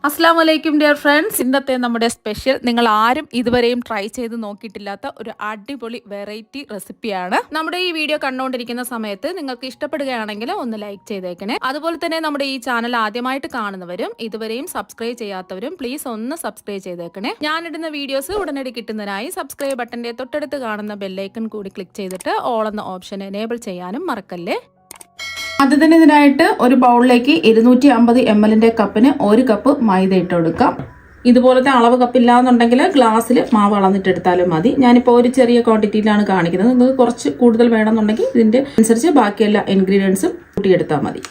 അസ്സാം വലൈക്കും dear friends. ഇന്നത്തെ നമ്മുടെ സ്പെഷ്യൽ നിങ്ങൾ ആരും ഇതുവരെയും ട്രൈ ചെയ്ത് നോക്കിയിട്ടില്ലാത്ത ഒരു അടിപൊളി വെറൈറ്റി റെസിപ്പിയാണ്. നമ്മുടെ ഈ വീഡിയോ കണ്ടുകൊണ്ടിരിക്കുന്ന സമയത്ത് നിങ്ങൾക്ക് ഇഷ്ടപ്പെടുകയാണെങ്കിൽ ഒന്ന് ലൈക്ക് ചെയ്തേക്കണേ. അതുപോലെ തന്നെ നമ്മുടെ ഈ ചാനൽ ആദ്യമായിട്ട് കാണുന്നവരും ഇതുവരെയും സബ്സ്ക്രൈബ് ചെയ്യാത്തവരും പ്ലീസ് ഒന്ന് സബ്സ്ക്രൈബ് ചെയ്തേക്കണേ. ഞാനിടുന്ന വീഡിയോസ് ഉടനടി കിട്ടുന്നതിനായി സബ്സ്ക്രൈബ് ബട്ടന്റെ തൊട്ടടുത്ത് കാണുന്ന ബെല്ലൈക്കൺ കൂടി ക്ലിക്ക് ചെയ്തിട്ട് ഓൾ എന്ന ഓപ്ഷൻ എനേബിൾ ചെയ്യാനും മറക്കല്ലേ. ആദ്യം തന്നെ ഇതിനായിട്ട് ഒരു ബൗളിലേക്ക് 250 ml കപ്പിന് 1 കപ്പ് മൈദ ഇട്ട് കൊടുക്കാം. ഇതുപോലത്തെ അളവ് കപ്പില്ലാന്നുണ്ടെങ്കിൽ ഗ്ലാസ്സിൽ മാവ് അളന്നിട്ടെടുത്താലും മതി. ഞാനിപ്പോൾ ഒരു ചെറിയ ക്വാണ്ടിറ്റിയിലാണ് കാണിക്കുന്നത്. നിങ്ങൾക്ക് കുറച്ച് കൂടുതൽ വേണമെന്നുണ്ടെങ്കിൽ ഇതിൻ്റെ അനുസരിച്ച് ബാക്കി എല്ലാ ഇൻഗ്രീഡിയൻസും കൂട്ടിയെടുത്താൽ മതി.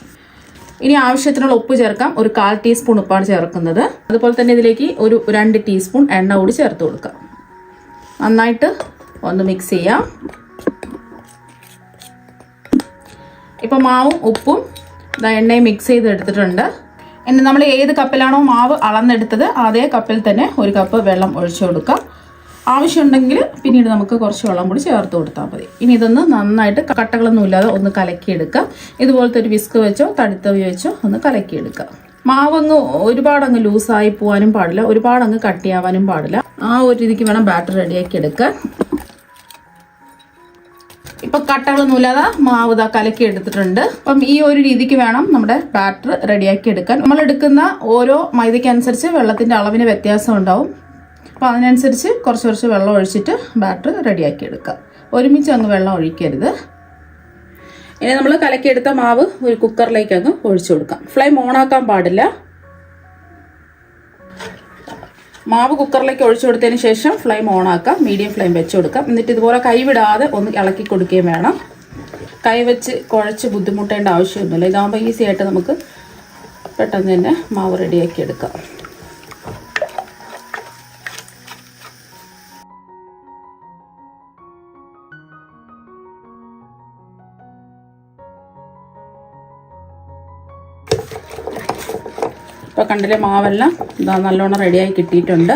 ഇനി ആവശ്യത്തിനുള്ള ഉപ്പ് ചേർക്കാം. ഒരു 1/4 ടീസ്പൂൺ ഉപ്പാണ് ചേർക്കുന്നത്. അതുപോലെ തന്നെ ഇതിലേക്ക് ഒരു 2 ടീസ്പൂൺ എണ്ണ കൂടി ചേർത്ത് കൊടുക്കാം. നന്നായിട്ട് ഒന്ന് മിക്സ് ചെയ്യാം. ഇപ്പോൾ മാവും ഉപ്പും എണ്ണയും മിക്സ് ചെയ്ത് എടുത്തിട്ടുണ്ട്. ഇനി നമ്മൾ ഏത് കപ്പിലാണോ മാവ് അളന്നെടുത്തത് അതേ കപ്പിൽ തന്നെ 1 കപ്പ് വെള്ളം ഒഴിച്ചു കൊടുക്കാം. ആവശ്യമുണ്ടെങ്കിൽ പിന്നീട് നമുക്ക് കുറച്ച് വെള്ളം കൂടി ചേർത്ത് കൊടുത്താൽ മതി. ഇനി ഇതൊന്ന് നന്നായിട്ട് കട്ടകളൊന്നും ഇല്ലാതെ ഒന്ന് കലക്കിയെടുക്കാം. ഇതുപോലത്തെ ഒരു വിസ്ക് വെച്ചോ തടുത്തവി വെച്ചോ ഒന്ന് കലക്കിയെടുക്കാം. മാവങ്ങ് ഒരുപാടങ്ങ് ലൂസായി പോകാനും പാടില്ല, ഒരുപാടങ്ങ് കട്ടിയാവാനും പാടില്ല. ആ ഒരു രീതിക്ക് വേണം ബാറ്റർ റെഡിയാക്കി എടുക്കാൻ. ഇപ്പൊ കട്ടകളൊന്നും ഇല്ലാതെ മാവ് കലക്കി എടുത്തിട്ടുണ്ട്. അപ്പം ഈ ഒരു രീതിക്ക് വേണം നമ്മുടെ ബാറ്റർ റെഡിയാക്കി എടുക്കാൻ. നമ്മൾ എടുക്കുന്ന ഓരോ മൈദയ്ക്ക് അനുസരിച്ച് വെള്ളത്തിന്റെ അളവിന് വ്യത്യാസം ഉണ്ടാവും. അപ്പൊ അതിനനുസരിച്ച് കുറച്ച് വെള്ളം ഒഴിച്ചിട്ട് ബാറ്റർ റെഡിയാക്കി എടുക്കുക. ഒരുമിച്ച് അങ്ങ് വെള്ളം ഒഴിക്കരുത്. ഇനി നമ്മൾ കലക്കിയെടുത്ത മാവ് ഒരു കുക്കറിലേക്ക് അങ്ങ് ഒഴിച്ചു കൊടുക്കാം. ഫ്ലെയിം ഓണാക്കാൻ പാടില്ല. മാവ് കുക്കറിലേക്ക് ഒഴിച്ചു കൊടുത്തതിന് ശേഷം ഫ്ലെയിം ഓണാക്കാം. മീഡിയം ഫ്ലെയിം വെച്ച് കൊടുക്കാം. എന്നിട്ട് ഇതുപോലെ കൈവിടാതെ ഒന്ന് ഇളക്കി കൊടുക്കുകയും വേണം. കൈ വെച്ച് കുഴച്ച് ബുദ്ധിമുട്ടേണ്ട ആവശ്യമൊന്നുമില്ല. ഇതാകുമ്പോൾ ഈസി ആയിട്ട് നമുക്ക് പെട്ടെന്ന് തന്നെ മാവ് റെഡിയാക്കി എടുക്കാം. ഇപ്പോൾ കണ്ടില്ലേ, മാവെല്ലാം ഇതാ നല്ലോണം റെഡിയായി കിട്ടിയിട്ടുണ്ട്.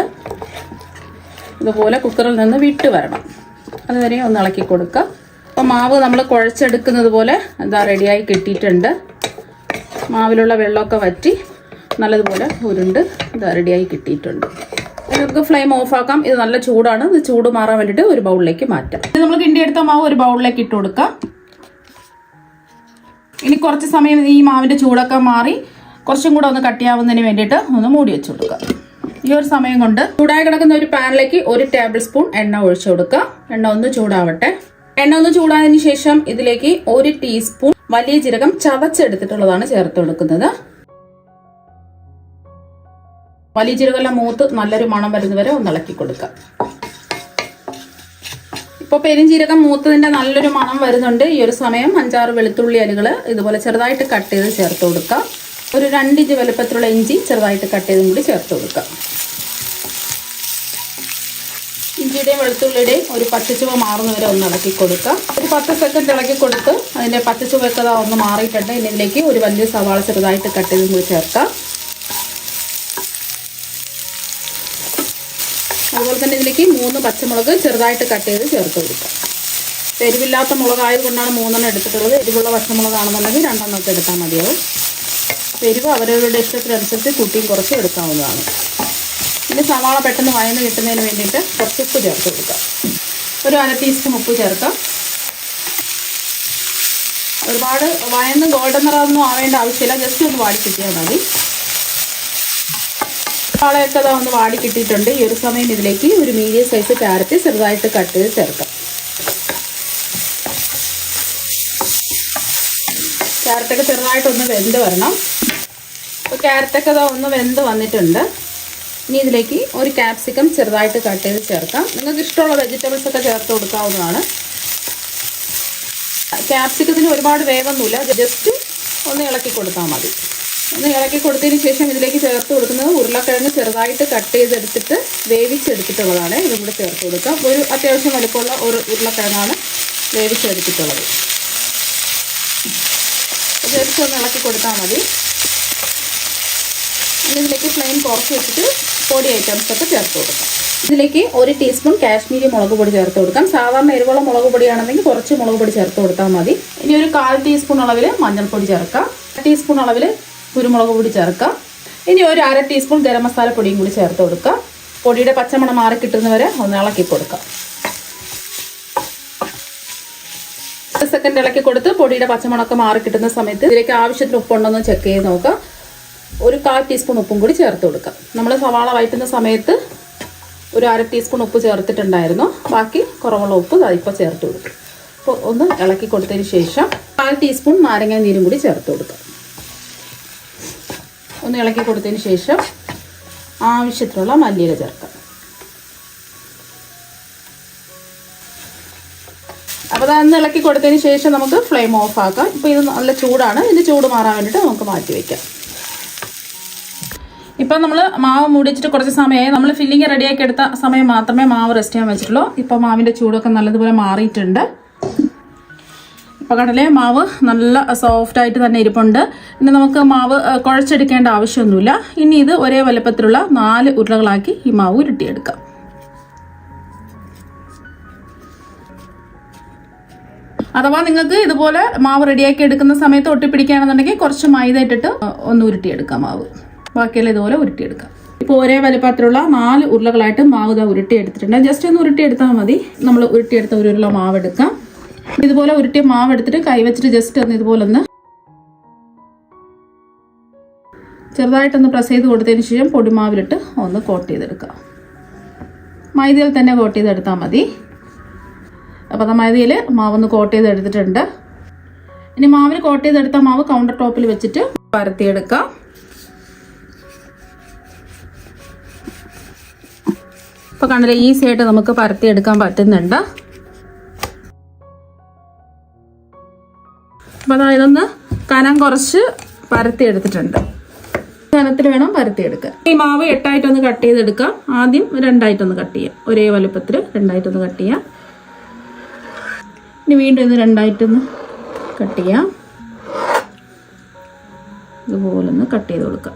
ഇതുപോലെ കുക്കറിൽ നിന്ന് വിട്ട് വരണം. അതുവരെയും ഒന്ന് ഇളക്കി കൊടുക്കുക. അപ്പോൾ മാവ് നമ്മൾ കുഴച്ചെടുക്കുന്നത് പോലെ ഇതാ റെഡിയായി കിട്ടിയിട്ടുണ്ട്. മാവിലുള്ള വെള്ളമൊക്കെ വറ്റി നല്ലതുപോലെ ഉരുണ്ട് ഇതാ റെഡിയായി കിട്ടിയിട്ടുണ്ട്. നമുക്ക് ഫ്ലെയിം ഓഫാക്കാം. ഇത് നല്ല ചൂടാണ്. ഇത് ചൂട് മാറാൻ വേണ്ടിയിട്ട് ഒരു ബൗളിലേക്ക് മാറ്റാം. ഇത് നമ്മൾ കിണ്ടിയെടുത്ത മാവ് ഒരു ബൗളിലേക്ക് ഇട്ട് കൊടുക്കാം. ഇനി കുറച്ച് സമയം ഈ മാവിൻ്റെ ചൂടൊക്കെ മാറി കുറച്ചും കൂടെ ഒന്ന് കട്ടിയാവുന്നതിന് വേണ്ടിയിട്ട് ഒന്ന് മൂടി വെച്ച് കൊടുക്കുക. ഈ ഒരു സമയം കൊണ്ട് ചൂടായി കിടക്കുന്ന ഒരു പാനിലേക്ക് 1 ടേബിൾ സ്പൂൺ എണ്ണ ഒഴിച്ചു കൊടുക്കുക. എണ്ണ ഒന്ന് ചൂടാവട്ടെ. എണ്ണ ഒന്ന് ചൂടായതിനു ശേഷം ഇതിലേക്ക് 1 ടീസ്പൂൺ വലിയ ജീരകം ചതച്ചെടുത്തിട്ടുള്ളതാണ് ചേർത്ത് കൊടുക്കുന്നത്. വലിയ ജീരകമെല്ലാം മൂത്ത് നല്ലൊരു മണം വരുന്നവരെ ഒന്ന് ഇളക്കി കൊടുക്കുക. ഇപ്പോൾ പെരുംജീരകം മൂത്തതിന്റെ നല്ലൊരു മണം വരുന്നുണ്ട്. ഈ ഒരു സമയം 5-6 വെളുത്തുള്ളി അലുകൾ ഇതുപോലെ ചെറുതായിട്ട് കട്ട് ചെയ്ത് ചേർത്ത് കൊടുക്കുക. ഒരു 2 ഇഞ്ച് വലുപ്പത്തിലുള്ള ഇഞ്ചി ചെറുതായിട്ട് കട്ട് ചെയ്തും കൂടി ചേർത്ത് കൊടുക്കുക. ഇഞ്ചിയുടെയും വെളുത്തുള്ളിയുടെയും ഒരു പച്ചച്ചുവ മാറുന്നവരെ ഒന്ന് ഇളക്കി കൊടുക്കുക. ഒരു 10 സെക്കൻഡ് ഇളക്കി കൊടുത്ത് അതിൻ്റെ പച്ചച്ചുവയൊക്കെ ഒന്ന് മാറിയിട്ടുണ്ട്. ഇനി ഇതിലേക്ക് ഒരു വലിയ സവാള ചെറുതായിട്ട് കട്ട് ചെയ്തും കൂടി ചേർക്കാം. അതുപോലെ തന്നെ ഇതിലേക്ക് 3 പച്ചമുളക് ചെറുതായിട്ട് കട്ട് ചെയ്ത് ചേർത്ത് കൊടുക്കുക. എരിവില്ലാത്ത മുളകായതുകൊണ്ടാണ് 3 എടുത്തിട്ടുള്ളത്. എരിവുള്ള പച്ചമുളകാണെന്നുണ്ടെങ്കിൽ 2 ഒക്കെ എടുത്താൽ മതിയാവും. എരിവ് അവരവരുടെ ഇഷ്ടത്തിനനുസരിച്ച് കൂട്ടിയും കുറച്ച് എടുക്കാവുന്നതാണ്. ഇനി സവാള പെട്ടെന്ന് വഴന്ന് കിട്ടുന്നതിന് വേണ്ടിയിട്ട് കുറച്ച് ഉപ്പ് ചേർത്ത് കൊടുക്കാം. ഒരു 1/2 ടീസ്പൂൺ ഉപ്പ് ചേർക്കാം. ഒരുപാട് വഴന്ന് ഗോൾഡൻ നിറമൊന്നും ആവേണ്ട ആവശ്യമില്ല. ജസ്റ്റ് ഒന്ന് വാടി കിട്ടിയാൽ മതി. സവാളയൊക്കെ ഒന്ന് വാടി കിട്ടിയിട്ടുണ്ട്. ഈ ഒരു സമയം ഇതിലേക്ക് ഒരു മീഡിയം സൈസ് ക്യാരറ്റ് ചെറുതായിട്ട് കട്ട് ചെയ്ത് ചേർക്കാം. ക്യാരറ്റൊക്കെ ചെറുതായിട്ടൊന്ന് വെന്ത് വരണം. അപ്പോൾ ക്യാരറ്റൊക്കെ ഒന്ന് വെന്ത് വന്നിട്ടുണ്ട്. ഇനി ഇതിലേക്ക് ഒരു ക്യാപ്സിക്കം ചെറുതായിട്ട് കട്ട് ചെയ്ത് ചേർക്കാം. നിങ്ങൾക്ക് ഇഷ്ടമുള്ള വെജിറ്റബിൾസ് ഒക്കെ ചേർത്ത് കൊടുക്കാവുന്നതാണ്. ക്യാപ്സിക്കത്തിന് ഒരുപാട് വേവൊന്നുമില്ല. ജസ്റ്റ് ഒന്ന് ഇളക്കി കൊടുത്താൽ മതി. ഒന്ന് ഇളക്കി കൊടുത്തതിന് ശേഷം ഇതിലേക്ക് ചേർത്ത് കൊടുക്കുന്നത് ഉരുളക്കിഴങ്ങ് ചെറുതായിട്ട് കട്ട് ചെയ്തെടുത്തിട്ട് വേവിച്ചെടുത്തിട്ടുള്ളതാണ്. ഇതും കൂടെ ചേർത്ത് കൊടുക്കാം. ഒരു അത്യാവശ്യം വലുപ്പമുള്ള ഒരു ഉരുളക്കിഴങ്ങാണ് വേവിച്ചെടുത്തിട്ടുള്ളത്. ജസ്റ്റ് ഒന്ന് ഇളക്കി കൊടുത്താൽ മതി. ഇതിലേക്ക് ഫ്ലെയിം കുറച്ച് വെച്ചിട്ട് പൊടി ഐറ്റംസ് ഒക്കെ ചേർത്ത് കൊടുക്കാം. ഇതിലേക്ക് 1 ടീസ്പൂൺ കാശ്മീരി മുളക് പൊടി ചേർത്ത് കൊടുക്കാം. സാധാരണ എരിവുള്ള മുളക് പൊടിയാണെങ്കിൽ കുറച്ച് മുളക് പൊടി ചേർത്ത് കൊടുത്താൽ മതി. ഇനി ഒരു 1/4 ടീസ്പൂൺ അളവിൽ മഞ്ഞൾപ്പൊടി ചേർക്കാം. 1 ടീസ്പൂൺ അളവിൽ കുരുമുളക് പൊടി ചേർക്കാം. ഇനി ഒരു 1/2 ടീസ്പൂൺ ഗരം മസാല പൊടിയും കൂടി ചേർത്ത് കൊടുക്കാം. പൊടിയുടെ പച്ചമണം മാറി കിട്ടുന്നവരെ ഒന്ന് ഇളക്കി കൊടുക്കാം. 1 സെക്കൻഡ് ഇളക്കി കൊടുത്ത് പൊടിയുടെ പച്ചമണമൊക്കെ മാറി കിട്ടുന്ന സമയത്ത് ഇതിലേക്ക് ആവശ്യത്തിന് ഉപ്പുണ്ടോന്ന് ചെക്ക് ചെയ്ത് നോക്കാം. ഒരു 1/4 ടീസ്പൂൺ ഉപ്പും കൂടി ചേർത്ത് കൊടുക്കാം. നമ്മൾ സവാള വഴറ്റുന്ന സമയത്ത് ഒരു 1/2 ടീസ്പൂൺ ഉപ്പ് ചേർത്തിട്ടുണ്ടായിരുന്നു. ബാക്കി കുറവുള്ള ഉപ്പ് ഇപ്പോൾ ചേർത്ത് കൊടുക്കും. അപ്പോൾ ഒന്ന് ഇളക്കി കൊടുത്തതിന് ശേഷം 1/4 ടീസ്പൂൺ നാരങ്ങ നീരും കൂടി ചേർത്ത് കൊടുക്കാം. ഒന്ന് ഇളക്കി കൊടുത്തതിന് ശേഷം ആവശ്യത്തിനുള്ള മല്ലിയില ചേർക്കാം. അപ്പോൾ അതൊന്ന് ഇളക്കി കൊടുത്തതിന് ശേഷം നമുക്ക് ഫ്ലെയിം ഓഫ് ആക്കാം. ഇപ്പോൾ ഇത് നല്ല ചൂടാണ്. ഇതിൻ്റെ ചൂട് മാറാൻ വേണ്ടിയിട്ട് നമുക്ക് മാറ്റി വയ്ക്കാം. ഇപ്പം നമ്മൾ മാവ് മൂടി വെച്ചിട്ട് കുറച്ച് സമയമായി. നമ്മൾ ഫില്ലിങ് റെഡിയാക്കി എടുത്ത സമയം മാത്രമേ മാവ് റെസ്റ്റ് ചെയ്യാൻ വെച്ചിട്ടുള്ളൂ. ഇപ്പോൾ മാവിൻ്റെ ചൂടൊക്കെ നല്ലതുപോലെ മാറിയിട്ടുണ്ട്. ഇപ്പോൾ കടലേ മാവ് നല്ല സോഫ്റ്റായിട്ട് തന്നെ ഇരിപ്പുണ്ട്. ഇനി നമുക്ക് മാവ് കുഴച്ചെടുക്കേണ്ട ആവശ്യമൊന്നുമില്ല. ഇനി ഇത് ഒരേ വലുപ്പത്തിലുള്ള 4 ഉരുളകളാക്കി ഈ മാവ് ഉരുട്ടിയെടുക്കാം. അഥവാ നിങ്ങൾക്ക് ഇതുപോലെ മാവ് റെഡിയാക്കി എടുക്കുന്ന സമയത്ത് ഒട്ടിപ്പിടിക്കുകയാണെന്നുണ്ടെങ്കിൽ കുറച്ച് മൈദ ഇട്ടിട്ട് ഒന്ന് ഉരുട്ടിയെടുക്കാം മാവ്. ബാക്കിയെല്ലാം ഇതുപോലെ ഉരുട്ടിയെടുക്കാം. ഇപ്പോൾ ഒരേ വലുപ്പത്തിലുള്ള 4 ഉരുളകളായിട്ട് മാവ് ഇതാ ഉരുട്ടിയെടുത്തിട്ടുണ്ട്. ജസ്റ്റ് ഒന്ന് ഉരുട്ടിയെടുത്താൽ മതി. നമ്മൾ ഉരുട്ടിയെടുത്ത ഒരു ഉരുള മാവ് എടുക്കാം. ഇതുപോലെ ഉരുട്ടിയ മാവ് എടുത്തിട്ട് കൈവച്ചിട്ട് ജസ്റ്റ് ഒന്ന് ഇതുപോലെ ഒന്ന് ചെറുതായിട്ടൊന്ന് പ്രസ് ചെയ്ത് കൊടുത്തതിന് ശേഷം പൊടിമാവിലിട്ട് ഒന്ന് കോട്ട് ചെയ്തെടുക്കാം. മൈദയിൽ തന്നെ കോട്ട് ചെയ്തെടുത്താൽ മതി. അപ്പോൾ മൈദയിൽ മാവൊന്ന് കോട്ട് ചെയ്തെടുത്തിട്ടുണ്ട്. ഇനി മാവിൽ കോട്ട് ചെയ്തെടുത്ത മാവ് കൗണ്ടർ ടോപ്പിൽ വെച്ചിട്ട് പരത്തിയെടുക്കാം. ഇപ്പോൾ കണ്ടില്ലേ, ഈസി ആയിട്ട് നമുക്ക് പരത്തിയെടുക്കാൻ പറ്റുന്നുണ്ട്. അപ്പോൾ അതാ ഇതൊന്ന് കനം കുറച്ച് പരത്തിയെടുത്തിട്ടുണ്ട്. കനത്തിൽ വേണം പരത്തിയെടുക്കാൻ. ഈ മാവ് 8ആയിട്ടൊന്ന് കട്ട് ചെയ്തെടുക്കാം. ആദ്യം 2ആയിട്ടൊന്ന് കട്ട് ചെയ്യാം. ഒരേ വലുപ്പത്തിൽ 2ആയിട്ടൊന്ന് കട്ട് ചെയ്യാം. ഇനി വീണ്ടും ഇത് 2ആയിട്ടൊന്ന് കട്ട് ചെയ്യാം. ഇതുപോലെ ഒന്ന് കട്ട് ചെയ്ത് കൊടുക്കാം.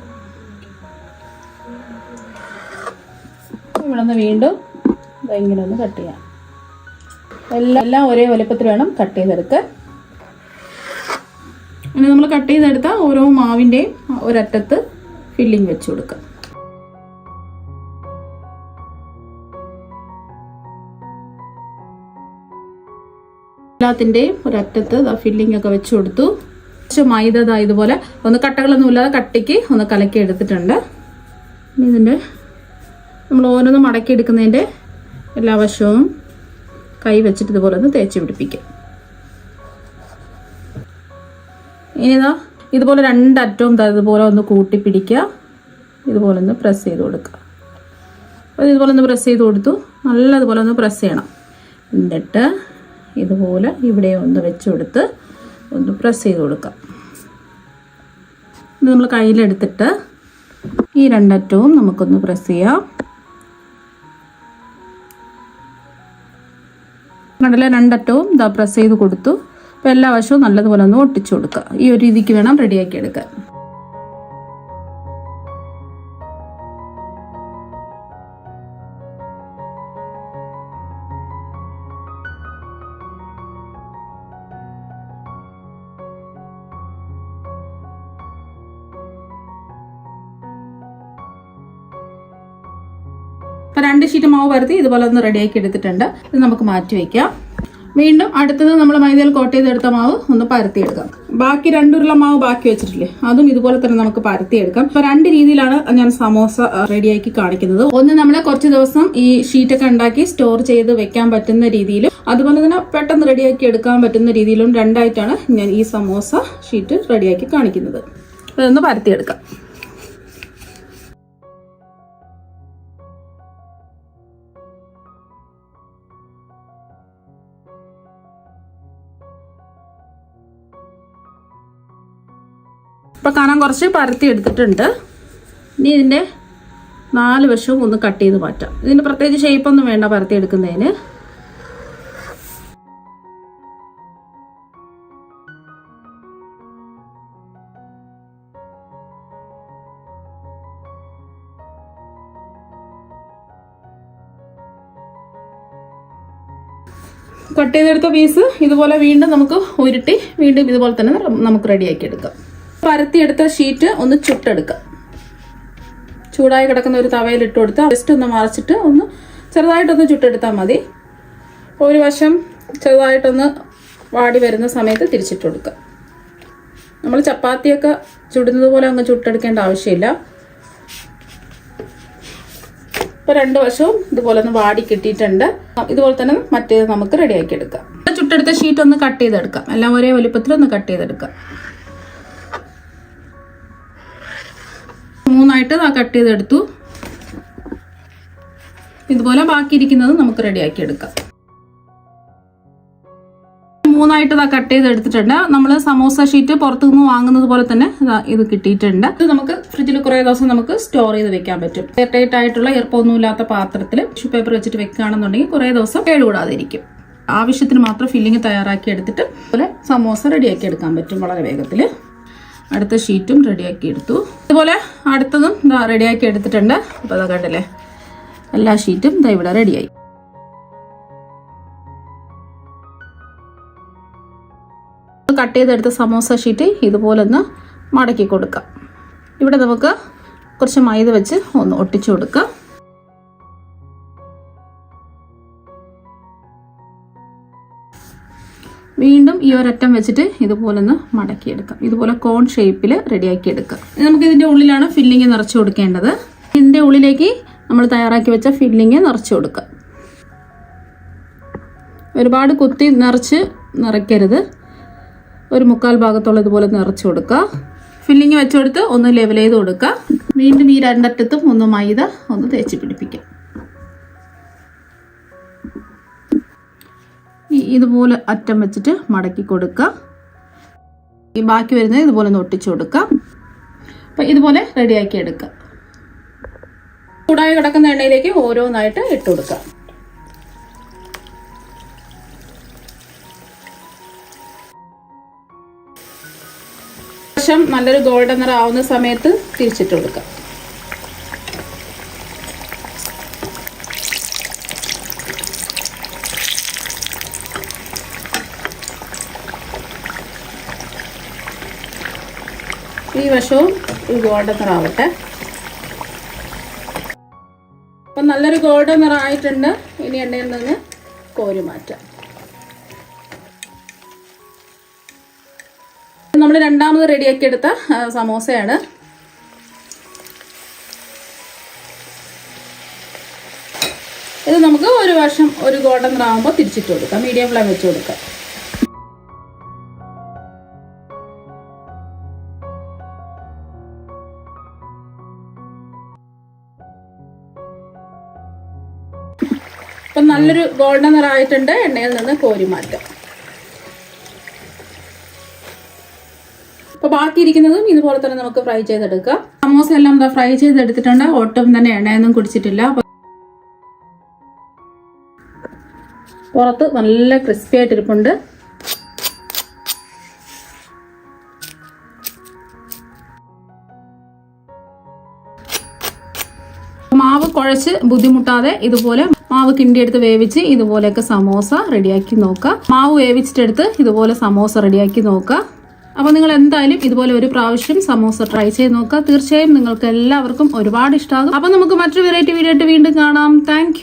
ഇവിടെ നിന്ന് വീണ്ടും ഇങ്ങനെ ഒന്ന് കട്ട് ചെയ്യാം. എല്ലാം ഒരേ വലുപ്പത്തിൽ വേണം കട്ട് ചെയ്തെടുക്കാൻ. അങ്ങനെ നമ്മൾ കട്ട് ചെയ്തെടുത്ത ഓരോ മാവിൻ്റെയും ഒരറ്റത്ത് ഫില്ലിങ് വെച്ച് കൊടുക്കാം. എല്ലാത്തിൻ്റെയും ഒരറ്റത്ത് ഫില്ലിംഗ് ഒക്കെ വെച്ച് കൊടുത്തു. കുറച്ച് മൈദ ഇതുപോലെ ഒന്ന് കട്ടകളൊന്നും ഇല്ലാതെ കട്ടിക്ക് ഒന്ന് കലക്കി എടുത്തിട്ടുണ്ട്. ഇതിൻ്റെ നമ്മൾ ഓരോന്നും മടക്കി എടുക്കുന്നതിൻ്റെ എല്ലാ വശവും കൈ വെച്ചിട്ട് ഇതുപോലെ ഒന്ന് തേച്ച് പിടിപ്പിക്കാം. ഇനിതാ ഇതുപോലെ 2 അറ്റവും ഇതുപോലെ ഒന്ന് കൂട്ടി പിടിക്കുക. ഇതുപോലെ ഒന്ന് പ്രസ് ചെയ്ത് കൊടുക്കുക. അപ്പോൾ ഇതുപോലെ ഒന്ന് പ്രസ് ചെയ്ത് കൊടുത്തു. നല്ലതുപോലെ ഒന്ന് പ്രസ് ചെയ്യണം. എന്നിട്ട് ഇതുപോലെ ഇവിടെ ഒന്ന് വെച്ച് കൊടുത്ത് ഒന്ന് പ്രസ് ചെയ്ത് കൊടുക്കാം. ഇത് നമ്മൾ കയ്യിലെടുത്തിട്ട് ഈ 2 അറ്റവും നമുക്കൊന്ന് പ്രസ് ചെയ്യാം. കണ്ടല്ലേ, 2 അറ്റവും ഇതാ പ്രസ് ചെയ്ത് കൊടുത്തു. അപ്പോൾ എല്ലാ വശവും നല്ലതുപോലെ ഒന്ന് ഒട്ടിച്ചു കൊടുക്കുക. ഈ ഒരു രീതിക്ക് വേണം റെഡിയാക്കി എടുക്കാൻ. അപ്പോൾ 2 ഷീറ്റ് മാവ് പരത്തി ഇതുപോലെ ഒന്ന് റെഡിയാക്കി എടുത്തിട്ടുണ്ട്. ഇത് നമുക്ക് മാറ്റി വയ്ക്കാം. വീണ്ടും അടുത്തത് നമ്മൾ മൈദയിൽ കോട്ട് ചെയ്തെടുത്ത മാവ് ഒന്ന് പരത്തിയെടുക്കാം. ബാക്കി 2 ഉരുള മാവ് ബാക്കി വെച്ചിട്ടില്ലേ, അതും ഇതുപോലെ തന്നെ നമുക്ക് പരത്തിയെടുക്കാം. ഇപ്പോൾ 2 രീതിയിലാണ് ഞാൻ സമോസ റെഡിയാക്കി കാണിക്കുന്നത്. ഒന്ന് നമ്മൾ കുറച്ച് ദിവസം ഈ ഷീറ്റൊക്കെ ഉണ്ടാക്കി സ്റ്റോർ ചെയ്ത് വെക്കാൻ പറ്റുന്ന രീതിയിലും അതുപോലെ തന്നെ പെട്ടെന്ന് റെഡിയാക്കി എടുക്കാൻ പറ്റുന്ന രീതിയിലും 2ആയിട്ടാണ് ഞാൻ ഈ സമോസ ഷീറ്റ് റെഡിയാക്കി കാണിക്കുന്നത്. അതൊന്ന് പരത്തിയെടുക്കാം. ഇപ്പോൾ കനം കുറച്ച് പരത്തി എടുത്തിട്ടുണ്ട്. ഇനി ഇതിൻ്റെ 4 വശവും ഒന്ന് കട്ട് ചെയ്ത് മാറ്റാം. ഇതിന് പ്രത്യേകിച്ച് ഷേപ്പൊന്നും വേണ്ട പരത്തി എടുക്കുന്നതിന്. കട്ട് ചെയ്തെടുത്ത പീസ് ഇതുപോലെ വീണ്ടും നമുക്ക് ഉരുട്ടി വീണ്ടും ഇതുപോലെ തന്നെ നമുക്ക് റെഡിയാക്കി എടുക്കാം. പരത്തിയെടുത്ത ഷീറ്റ് ഒന്ന് ചുട്ടെടുക്കാം. ചൂടായി കിടക്കുന്ന ഒരു തവയിൽ ഇട്ട് കൊടുത്ത് ജസ്റ്റ് ഒന്ന് മറച്ചിട്ട് ഒന്ന് ചെറുതായിട്ടൊന്ന് ചുട്ടെടുത്താൽ മതി. ഒരു വശം ചെറുതായിട്ടൊന്ന് വാടി വരുന്ന സമയത്ത് തിരിച്ചിട്ട് കൊടുക്കുക. നമ്മൾ ചപ്പാത്തിയൊക്കെ ചുടുന്നത് പോലെ അങ്ങ് ചുട്ടെടുക്കേണ്ട ആവശ്യമില്ല. ഇപ്പോൾ 2 വശവും ഇതുപോലെ ഒന്ന് വാടി കിട്ടിയിട്ടുണ്ട്. ഇതുപോലെ തന്നെ മറ്റേത് നമുക്ക് റെഡിയാക്കി എടുക്കാം. ചുട്ടെടുത്ത ഷീറ്റ് ഒന്ന് കട്ട് ചെയ്തെടുക്കാം. എല്ലാം ഒരേ വലുപ്പത്തിൽ ഒന്ന് കട്ട് ചെയ്തെടുക്കാം. 3ആയിട്ട് കട്ട് ചെയ്തെടുത്തു. ഇതുപോലെ ബാക്കിയിരിക്കുന്നത് നമുക്ക് റെഡിയാക്കി എടുക്കാം. 3ആയിട്ട് കട്ട് ചെയ്തെടുത്തിട്ടുണ്ട്. നമ്മൾ സമോസ ഷീറ്റ് പുറത്തുനിന്ന് വാങ്ങുന്നത് പോലെ തന്നെ ഇത് കിട്ടിയിട്ടുണ്ട്. ഇത് നമുക്ക് ഫ്രിഡ്ജിൽ കുറേ ദിവസം നമുക്ക് സ്റ്റോർ ചെയ്ത് വെക്കാൻ പറ്റും. എയർ ടൈറ്റ് ആയിട്ടുള്ള ഈർപ്പമൊന്നും ഇല്ലാത്ത പാത്രത്തിൽ ടിഷ്യൂ പേപ്പർ വെച്ചിട്ട് വെക്കുകയാണെന്നുണ്ടെങ്കിൽ കുറേ ദിവസം കേടുകൂടാതെ ഇരിക്കും. ആവശ്യത്തിന് മാത്രം ഫില്ലിങ് തയ്യാറാക്കി എടുത്തിട്ട് അതുപോലെ സമോസ റെഡിയാക്കി എടുക്കാൻ പറ്റും വളരെ വേഗത്തിൽ. അടുത്ത ഷീറ്റും റെഡിയാക്കി എടുത്തു. ഇതുപോലെ അടുത്തതും റെഡിയാക്കി എടുത്തിട്ടുണ്ട്. അപ്പോൾ അതാ കണ്ടല്ലേ, എല്ലാ ഷീറ്റും ഇവിടെ റെഡിയായി. കട്ട് ചെയ്തെടുത്ത സമോസ ഷീറ്റ് ഇതുപോലെ ഒന്ന് മടക്കി കൊടുക്കാം. ഇവിടെ നമുക്ക് കുറച്ച് മൈദ വെച്ച് ഒന്ന് ഒട്ടിച്ചു കൊടുക്കാം. വീണ്ടും ഈ ഒരറ്റം വെച്ചിട്ട് ഇതുപോലെ ഒന്ന് മടക്കിയെടുക്കാം. ഇതുപോലെ കോൺ ഷേപ്പിൽ റെഡിയാക്കി എടുക്കാം. നമുക്ക് ഇതിൻ്റെ ഉള്ളിലാണ് ഫില്ലിങ് നിറച്ചു കൊടുക്കേണ്ടത്. ഇതിൻ്റെ ഉള്ളിലേക്ക് നമ്മൾ തയ്യാറാക്കി വെച്ച ഫില്ലിങ് നിറച്ചു കൊടുക്കാം. ഒരുപാട് കുത്തി നിറയ്ക്കരുത്. ഒരു 1/4 ഭാഗത്തോളം ഇതുപോലെ നിറച്ചു കൊടുക്കുക. ഫില്ലിങ് വെച്ചുകൊടുത്ത് ഒന്ന് ലെവൽ ചെയ്ത് കൊടുക്കുക. വീണ്ടും ഈ 2 അറ്റത്തും ഒന്ന് മൈദ ഒന്ന് തേച്ച് പിടിപ്പിക്കാം. ഇതുപോലെ അറ്റം വെച്ചിട്ട് മടക്കി കൊടുക്കുക. ഈ ബാക്കി വരുന്നത് ഇതുപോലെ ഒന്ന് ഒട്ടിച്ചു കൊടുക്കുക. അപ്പം ഇതുപോലെ റെഡിയാക്കി എടുക്കുക. ചൂടായി കിടക്കുന്ന എണ്ണയിലേക്ക് ഓരോന്നായിട്ട് ഇട്ട് കൊടുക്കുക. വശം നല്ലൊരു ഗോൾഡൻ നിറം ആവുന്ന സമയത്ത് തിരിച്ചിട്ട് കൊടുക്കുക. ഈ വശവും ഒരു ഗോൾഡൻ നിറം ആവട്ടെ. അപ്പം നല്ലൊരു ഗോൾഡൻ നിറം ആയിട്ടുണ്ട്. ഇനി എണ്ണയിൽ നിന്ന് കോരി മാറ്റാം. നമ്മൾ രണ്ടാമത് റെഡിയാക്കി എടുത്ത സമോസയാണ്. ഇത് നമുക്ക് ഒരു വശം ഒരു ഗോൾഡൻ നിറം ആകുമ്പോൾ തിരിച്ചിട്ട് കൊടുക്കാം. മീഡിയം ഫ്ലെയിം വെച്ച് കൊടുക്കാം. ഇപ്പം നല്ലൊരു ഗോൾഡൻ നിറം ആയിട്ടുണ്ട്. എണ്ണയിൽ നിന്ന് കോരി മാറ്റാം. അപ്പോൾ ബാക്കിയിരിക്കുന്നതും ഇതുപോലെ തന്നെ നമുക്ക് ഫ്രൈ ചെയ്തെടുക്കാം. സമോസ എല്ലാം ഫ്രൈ ചെയ്തെടുത്തിട്ടുണ്ട്. ഒട്ടും തന്നെ എണ്ണയൊന്നും കുടിച്ചിട്ടില്ല. പുറത്ത് നല്ല ക്രിസ്പി ആയിട്ടിരിപ്പുണ്ട്. മാവ് കുഴച്ച് ബുദ്ധിമുട്ടാതെ ഇതുപോലെ മാവ് കിണ്ടിയെടുത്ത് വേവിച്ച് ഇതുപോലെയൊക്കെ സമോസ റെഡിയാക്കി നോക്കുക. മാവ് വേവിച്ചിട്ടെടുത്ത് ഇതുപോലെ സമോസ റെഡിയാക്കി നോക്കുക. അപ്പോൾ നിങ്ങൾ എന്തായാലും ഇതുപോലെ ഒരു പ്രാവശ്യം സമോസ ട്രൈ ചെയ്ത് നോക്കുക. തീർച്ചയായും നിങ്ങൾക്ക് എല്ലാവർക്കും ഒരുപാട് ഇഷ്ടമാകും. അപ്പോൾ നമുക്ക് മറ്റൊരു വെറൈറ്റി വീഡിയോ ആയിട്ട് വീണ്ടും കാണാം. താങ്ക്